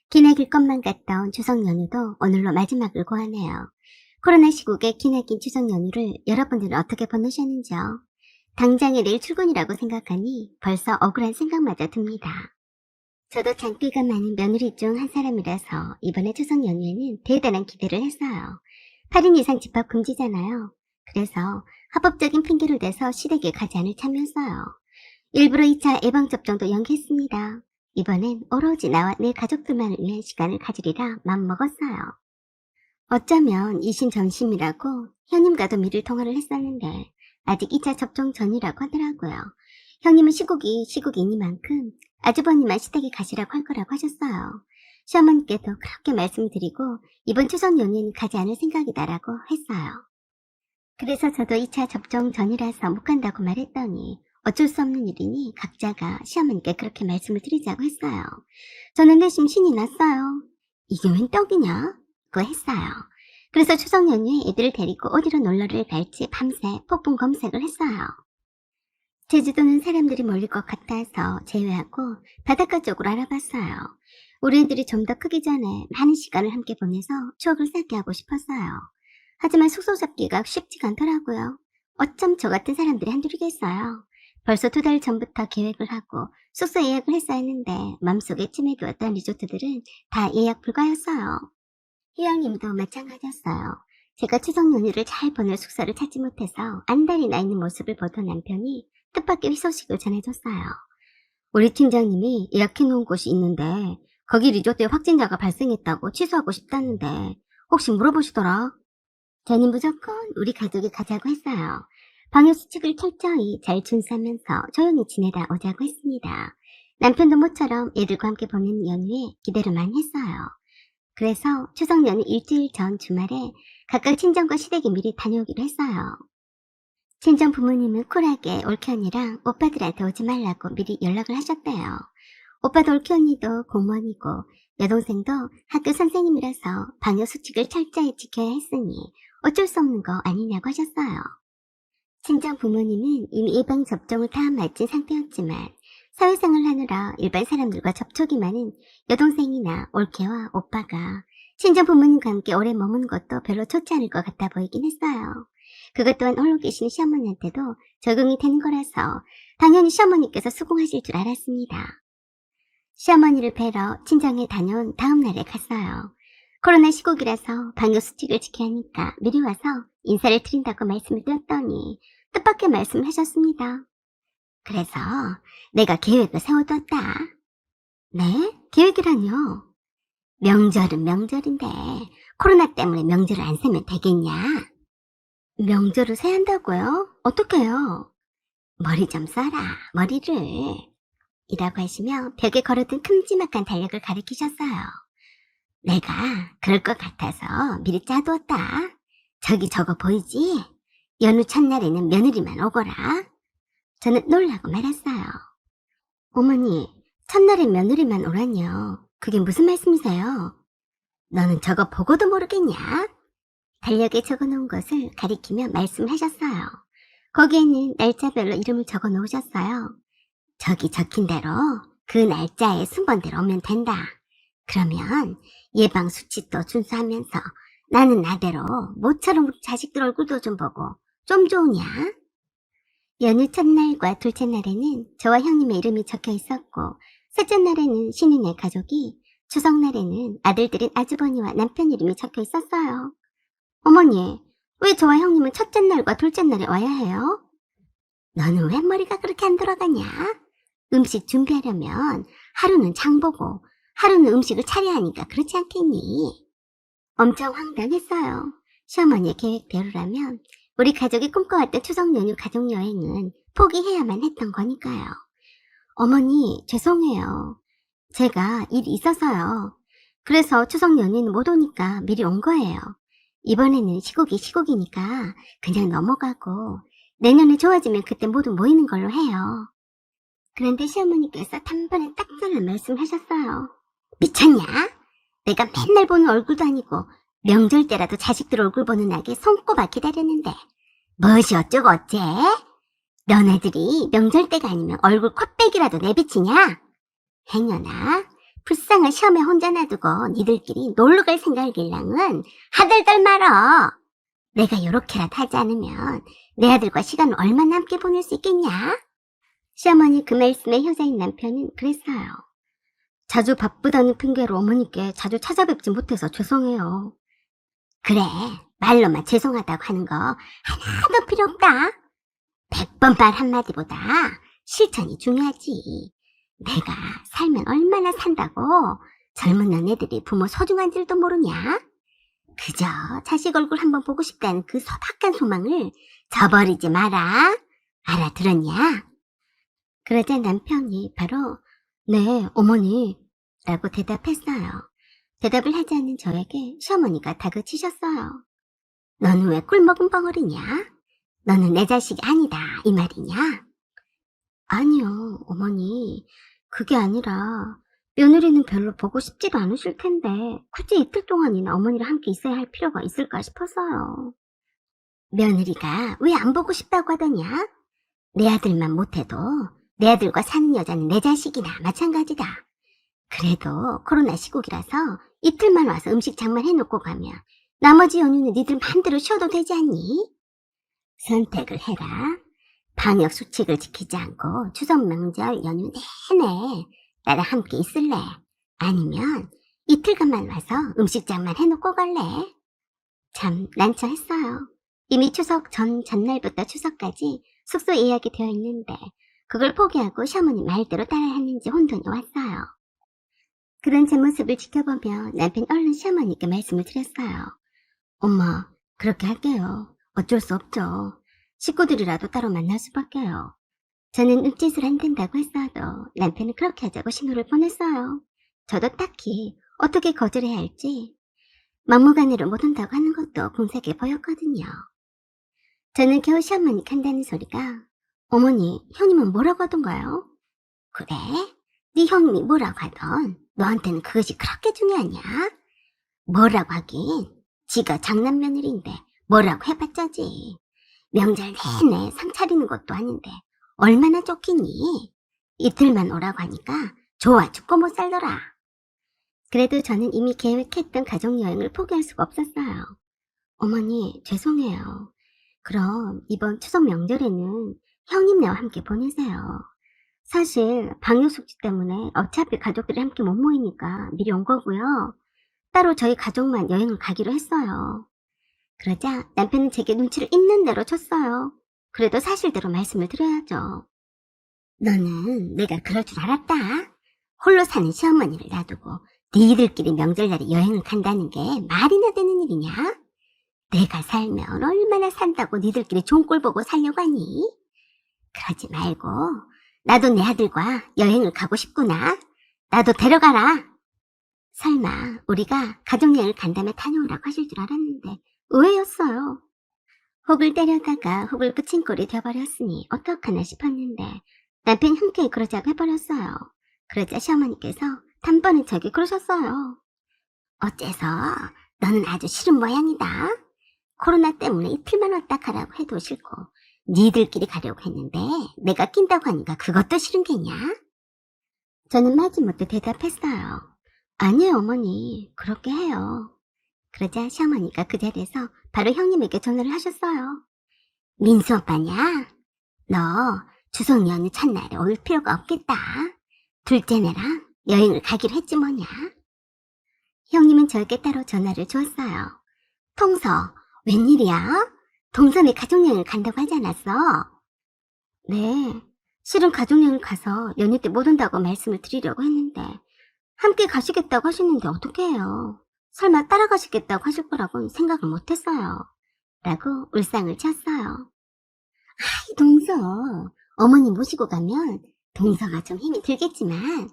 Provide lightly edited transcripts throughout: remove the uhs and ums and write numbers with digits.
기내길 것만 같던 추석 연휴도 오늘로 마지막을 고하네요. 코로나 시국에 기나긴 추석 연휴를 여러분들은 어떻게 보내셨는지요? 당장에 내일 출근이라고 생각하니 벌써 억울한 생각마저 듭니다. 저도 장기가 많은 며느리 중 한 사람이라서 이번에 추석 연휴에는 대단한 기대를 했어요. 8인 이상 집합 금지잖아요. 그래서 합법적인 핑계를 대서 시댁에 가지 않을 참이었어요. 일부러 2차 예방접종도 연기했습니다. 이번엔 오로지 나와 내 가족들만을 위한 시간을 가지리라 맘먹었어요. 어쩌면 이심전심이라고 형님과도 미리 통화를 했었는데 아직 2차 접종 전이라고 하더라고요. 형님은 시국이니만큼 아주버님만 시댁에 가시라고 할 거라고 하셨어요. 시어머니께도 그렇게 말씀드리고 이번 추석 연휴에는 가지 않을 생각이다라고 했어요. 그래서 저도 2차 접종 전이라서 못 간다고 말했더니 어쩔 수 없는 일이니 각자가 시어머니께 그렇게 말씀을 드리자고 했어요. 저는 내심 신이 났어요. 이게 웬 떡이냐? 고 했어요. 그래서 추석 연휴에 애들을 데리고 어디로 놀러를 갈지 밤새 폭풍 검색을 했어요. 제주도는 사람들이 몰릴 것 같아서 제외하고 바닷가 쪽으로 알아봤어요. 우리 애들이 좀 더 크기 전에 많은 시간을 함께 보내서 추억을 쌓게 하고 싶었어요. 하지만 숙소 잡기가 쉽지가 않더라고요. 어쩜 저 같은 사람들이 한둘이겠어요. 벌써 2달 전부터 계획을 하고 숙소 예약을 했어야 했는데 마음속에 찜해두었던 리조트들은 다 예약 불가였어요. 희영님도 마찬가지였어요. 제가 추석 연휴를 잘 보낼 숙소를 찾지 못해서 안달이 나 있는 모습을 보던 남편이 뜻밖의 희소식을 전해줬어요. 우리 팀장님이 예약해놓은 곳이 있는데 거기 리조트에 확진자가 발생했다고 취소하고 싶다는데 혹시 물어보시더라. 저는 무조건 우리 가족이 가자고 했어요. 방역수칙을 철저히 잘 준수하면서 조용히 지내다 오자고 했습니다. 남편도 모처럼 애들과 함께 보내는 연휴에 기대를 많이 했어요. 그래서 추석 연휴 일주일 전 주말에 각각 친정과 시댁에 미리 다녀오기로 했어요. 친정 부모님은 쿨하게 올케 언니랑 오빠들한테 오지 말라고 미리 연락을 하셨대요. 오빠도 올케 언니도 공무원이고 여동생도 학교 선생님이라서 방역수칙을 철저히 지켜야 했으니 어쩔 수 없는 거 아니냐고 하셨어요. 친정 부모님은 이미 예방접종을 다 마친 상태였지만 사회생활 하느라 일반 사람들과 접촉이 많은 여동생이나 올케와 오빠가 친정 부모님과 함께 오래 머무는 것도 별로 좋지 않을 것 같아 보이긴 했어요. 그것 또한 홀로 계시는 시어머니한테도 적응이 되는 거라서 당연히 시어머니께서 수긍하실 줄 알았습니다. 시어머니를 뵈러 친정에 다녀온 다음 날에 갔어요. 코로나 시국이라서 방역수칙을 지켜야 하니까 미리 와서 인사를 드린다고 말씀을 드렸더니 뜻밖의 말씀을 하셨습니다. 그래서 내가 계획을 세워뒀다. 네? 계획이라뇨? 명절은 명절인데 코로나 때문에 명절을 안 세면 되겠냐? 명절을 세야 한다고요? 어떻게 해요? 머리 좀 써라, 머리를. 이라고 하시며 벽에 걸어둔 큼지막한 달력을 가리키셨어요. 내가 그럴 것 같아서 미리 짜두었다. 저기 저거 보이지? 연휴 첫날에는 며느리만 오거라. 저는 놀라고 말았어요. 어머니, 첫날에 며느리만 오라뇨. 그게 무슨 말씀이세요? 너는 저거 보고도 모르겠냐? 달력에 적어놓은 것을 가리키며 말씀하셨어요. 거기에는 날짜별로 이름을 적어 놓으셨어요. 저기 적힌 대로 그 날짜에 순번대로 오면 된다. 그러면 예방수칙도 준수하면서 나는 나대로 모처럼 우리 자식들 얼굴도 좀 보고 좀 좋으냐? 연휴 첫날과 둘째 날에는 저와 형님의 이름이 적혀 있었고 셋째 날에는 신인의 가족이, 추석날에는 아들들인 아주버니와 남편 이름이 적혀 있었어요. 어머니, 왜 저와 형님은 첫째 날과 둘째 날에 와야 해요? 너는 왜 머리가 그렇게 안 돌아가냐? 음식 준비하려면 하루는 장 보고 하루는 음식을 차려야 하니까 그렇지 않겠니? 엄청 황당했어요. 시어머니의 계획대로라면 우리 가족이 꿈꿔왔던 추석 연휴 가족여행은 포기해야만 했던 거니까요. 어머니, 죄송해요. 제가 일이 있어서요. 그래서 추석 연휴는 못 오니까 미리 온 거예요. 이번에는 시국이니까 그냥 넘어가고 내년에 좋아지면 그때 모두 모이는 걸로 해요. 그런데 시어머니께서 단번에 딱 잘라 말씀하셨어요. 미쳤냐? 내가 맨날 보는 얼굴도 아니고 명절 때라도 자식들 얼굴 보는 날에 손꼽아 기다렸는데 무엇이 어쩌고 어째? 너네들이 명절 때가 아니면 얼굴 콧배기라도 내비치냐? 행여나 불쌍한 시험에 혼자 놔두고 니들끼리 놀러 갈 생각일랑은 하들들 말어. 내가 요렇게라도 하지 않으면 내 아들과 시간을 얼마나 함께 보낼 수 있겠냐? 시어머니 그 말씀에 효자인 남편은 그랬어요. 자주 바쁘다는 핑계로 어머니께 자주 찾아뵙지 못해서 죄송해요. 그래, 말로만 죄송하다고 하는 거 하나도 필요 없다. 100번 말 한마디보다 실천이 중요하지. 내가 살면 얼마나 산다고 젊은 너네들이 부모 소중한 줄도 모르냐? 그저 자식 얼굴 한번 보고 싶다는 그 소박한 소망을 저버리지 마라. 알아들었냐? 그러자 남편이 바로 네, 어머니 라고 대답했어요. 대답을 하지 않는 저에게 시어머니가 다그치셨어요. 너는 왜 꿀먹은 벙어리냐? 너는 내 자식이 아니다 이 말이냐? 아니요, 어머니. 그게 아니라 며느리는 별로 보고 싶지도 않으실 텐데 굳이 이틀 동안이나 어머니랑 함께 있어야 할 필요가 있을까 싶어서요. 며느리가 왜 안 보고 싶다고 하더냐? 내 아들만 못해도 내 아들과 사는 여자는 내 자식이나 마찬가지다. 그래도 코로나 시국이라서 이틀만 와서 음식 장만해놓고 가면 나머지 연휴는 니들 마음대로 쉬어도 되지 않니? 선택을 해라. 방역 수칙을 지키지 않고 추석 명절 연휴 내내 나랑 함께 있을래? 아니면 이틀간만 와서 음식장만 해놓고 갈래? 참 난처했어요. 이미 추석 전날부터 추석까지 숙소 예약이 되어 있는데 그걸 포기하고 시어머니 말대로 따라야 하는지 혼돈이 왔어요. 그런 제 모습을 지켜보며 남편 얼른 시어머니께 말씀을 드렸어요. 엄마, 그렇게 할게요. 어쩔 수 없죠. 식구들이라도 따로 만날 수밖에요. 저는 눈짓을 안 된다고 했어도 남편은 그렇게 하자고 신호를 보냈어요. 저도 딱히 어떻게 거절해야 할지 막무가내로 못 온다고 하는 것도 공색해 보였거든요. 저는 겨우 시어머니 간다는 소리가 어머니, 형님은 뭐라고 하던가요? 그래? 네 형님이 뭐라고 하던 너한테는 그것이 그렇게 중요하냐? 뭐라고 하긴 지가 장남 며느리인데 뭐라고 해봤자지. 명절 내내 상 차리는 것도 아닌데 얼마나 쫓기니? 이틀만 오라고 하니까 좋아 죽고 못 살더라. 그래도 저는 이미 계획했던 가족여행을 포기할 수가 없었어요. 어머니, 죄송해요. 그럼 이번 추석 명절에는 형님네와 함께 보내세요. 사실 방역수칙 때문에 어차피 가족들이 함께 못 모이니까 미리 온 거고요. 따로 저희 가족만 여행을 가기로 했어요. 그러자 남편은 제게 눈치를 있는 대로 줬어요. 그래도 사실대로 말씀을 드려야죠. 너는 내가 그럴 줄 알았다. 홀로 사는 시어머니를 놔두고 니들끼리 명절날에 여행을 간다는 게 말이나 되는 일이냐? 내가 살면 얼마나 산다고 니들끼리 좋은 꼴 보고 살려고 하니? 그러지 말고 나도 내 아들과 여행을 가고 싶구나. 나도 데려가라. 설마 우리가 가족여행을 간다며 다녀오라고 하실 줄 알았는데 의외였어요. 혹을 때려다가 혹을 붙인 꼴이 되어버렸으니 어떡하나 싶었는데 남편이 흔쾌히 그러자고 해버렸어요. 그러자 시어머니께서 단번에 저에게 그러셨어요. 어째서 너는 아주 싫은 모양이다. 코로나 때문에 이틀만 왔다 가라고 해도 싫고 니들끼리 가려고 했는데 내가 낀다고 하니까 그것도 싫은 게냐? 저는 마지못해 대답했어요. 아니에요 어머니, 그렇게 해요. 그러자 시어머니가 그 자리에서 바로 형님에게 전화를 하셨어요. 민수 오빠냐? 너 추석 연휴 첫날에 올 필요가 없겠다. 둘째네랑 여행을 가기로 했지 뭐냐? 형님은 저에게 따로 전화를 주었어요. 통서, 웬일이야? 동선에 가족여행을 간다고 하지 않았어? 네, 실은 가족여행을 가서 연휴 때 못 온다고 말씀을 드리려고 했는데 함께 가시겠다고 하시는데 어떻게 해요? 설마 따라가시겠다고 하실 거라고는 생각을 못했어요. 라고 울상을 쳤어요. 아이 동서, 어머니 모시고 가면 동서가 좀 힘이 들겠지만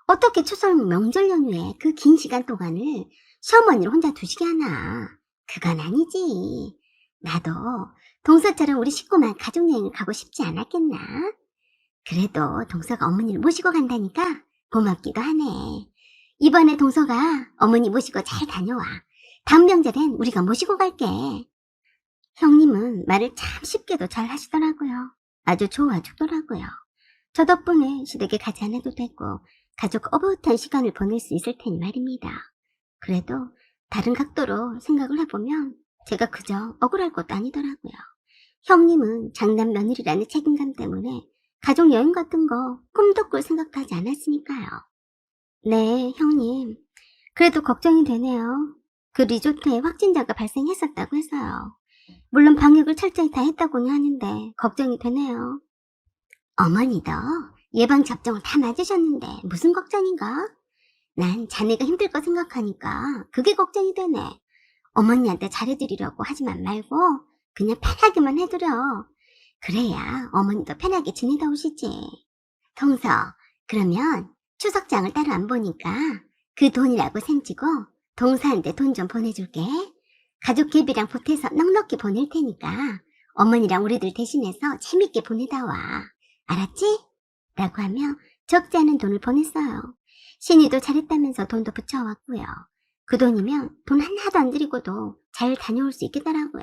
어떻게 추석 명절 연휴에 그 긴 시간 동안을 시어머니를 혼자 두시게 하나. 그건 아니지. 나도 동서처럼 우리 식구만 가족여행을 가고 싶지 않았겠나? 그래도 동서가 어머니를 모시고 간다니까 고맙기도 하네. 이번에 동서가 어머니 모시고 잘 다녀와. 다음 명절엔 우리가 모시고 갈게. 형님은 말을 참 쉽게도 잘 하시더라고요. 아주 좋아 죽더라고요. 저 덕분에 시댁에 가지 않아도 되고 가족 오붓한 시간을 보낼 수 있을 테니 말입니다. 그래도 다른 각도로 생각을 해보면 제가 그저 억울할 것도 아니더라고요. 형님은 장남 며느리라는 책임감 때문에 가족 여행 같은 거 꿈도 꿀 생각도 하지 않았으니까요. 네, 형님. 그래도 걱정이 되네요. 그 리조트에 확진자가 발생했었다고 해서요. 물론 방역을 철저히 다 했다고는 하는데 걱정이 되네요. 어머니도 예방접종을 다 맞으셨는데 무슨 걱정인가? 난 자네가 힘들 거 생각하니까 그게 걱정이 되네. 어머니한테 잘해드리려고 하지만 말고 그냥 편하게만 해드려. 그래야 어머니도 편하게 지내다 오시지. 동서, 그러면 추석장을 따로 안 보니까 그 돈이라고 생치고 동서한테 돈 좀 보내줄게. 가족 계비랑 보태서 넉넉히 보낼 테니까 어머니랑 우리들 대신해서 재밌게 보내다 와. 알았지? 라고 하며 적지 않은 돈을 보냈어요. 신이도 잘했다면서 돈도 붙여왔고요. 그 돈이면 돈 하나도 안 들이고도 잘 다녀올 수 있겠더라고요.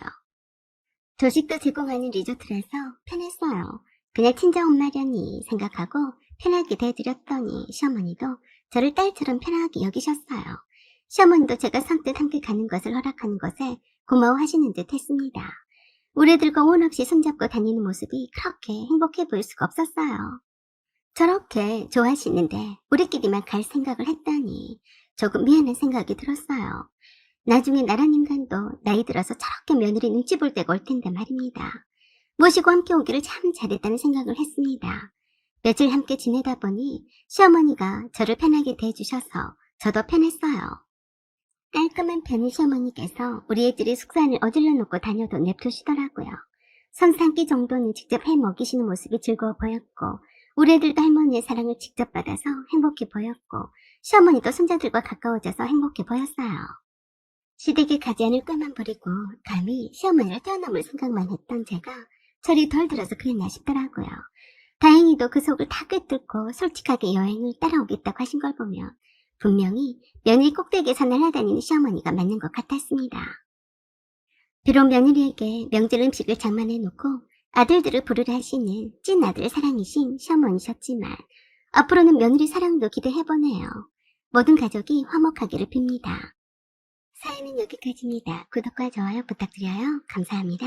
조식도 제공하는 리조트라서 편했어요. 그냥 친정엄마려니 생각하고 편하게 대해드렸더니 시어머니도 저를 딸처럼 편하게 여기셨어요. 시어머니도 제가 선뜻 함께 가는 것을 허락하는 것에 고마워하시는 듯 했습니다. 우리 애들과 원 없이 손잡고 다니는 모습이 그렇게 행복해 보일 수가 없었어요. 저렇게 좋아하시는데 우리끼리만 갈 생각을 했더니 조금 미안한 생각이 들었어요. 나중에 나란 인간도 나이 들어서 저렇게 며느리 눈치 볼 때가 올 텐데 말입니다. 모시고 함께 오기를 참 잘했다는 생각을 했습니다. 며칠 함께 지내다 보니 시어머니가 저를 편하게 대해주셔서 저도 편했어요. 깔끔한 편인 시어머니께서 우리 애들이 숙산을 어질러 놓고 다녀도 냅두시더라고요. 선삼끼 정도는 직접 해 먹이시는 모습이 즐거워 보였고 우리 애들도 할머니의 사랑을 직접 받아서 행복해 보였고 시어머니도 손자들과 가까워져서 행복해 보였어요. 시댁에 가지 않을 꾀만 부리고 감히 시어머니를 뛰어넘을 생각만 했던 제가 철이 덜 들어서 그랬나 싶더라고요. 다행히도 그 속을 다 꿰뚫고 솔직하게 여행을 따라오겠다고 하신 걸 보면 분명히 며느리 꼭대기에서 날아다니는 시어머니가 맞는 것 같았습니다. 비록 며느리에게 명절 음식을 장만해놓고 아들들을 부르라 하시는 찐아들 사랑이신 시어머니셨지만 앞으로는 며느리 사랑도 기대해보네요. 모든 가족이 화목하기를 빕니다. 사연은 여기까지입니다. 구독과 좋아요 부탁드려요. 감사합니다.